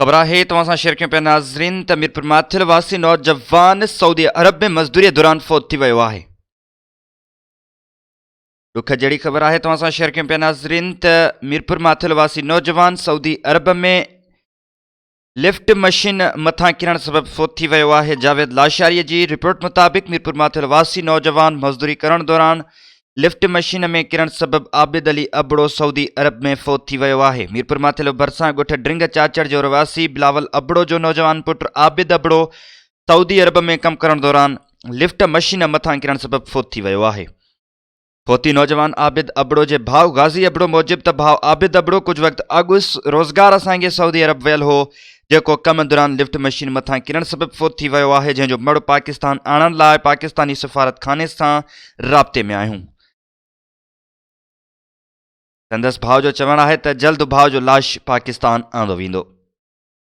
ख़बर है तव्हां सां शेयर कयूं पिया नाज़रीन त मीरपुर माथिल वासी नौजवान सऊदी अरब में मज़दूरी दौरान फ़ौत थी वियो आहे। ॾुख जहिड़ी ख़बर आहे तव्हां सां शेयर कयूं पिया नाज़रीन त मीरपुर माथिल वासी नौजवान सऊदी अरब में लिफ्ट मशीन मथां किरण सबबि फ़ौत थी वियो आहे। जावेद लाशारीअ जी रिपोर्ट मुताबिक़ मीरपुर माथिल वासी नौजवान मज़दूरी करण दौरान लिफ्ट मशीन में किरण सबबि आबिद अली अबड़ो सऊदी अरब में फ़ौत थी वियो आहे। मीरपुर माथिल भरिसां ॻोठ ड्रिंग चाचड़ जो रवासी बिलावल अबड़ो जो नौजवान पुटु आबिद अबड़ो सऊदी अरब में कमु करण दौरान लिफ्ट मशीन मथां किरण सबबि फ़ौत थी वियो आहे। फ़ौती नौजवान आबिद अबड़ो जे भाउ गाज़ी अबड़ो मूजिबि त भाउ आबिद अबड़ो कुझु वक़्तु अॻु रोज़गार सां सऊदी अरब वियल हो, जेको कम दौरान लिफ्ट मशीन मथां किरण सबबि फ़ौत थी वियो आहे, जंहिंजो मड़ पाकिस्तान आणण लाइ पाकिस्तानी सफ़ारत खाने सां राब्ते में आहियूं। संदसि भाउ जो चवणु आहे त जल्द भाउ जो लाश पाकिस्तान आंदो वेंदो।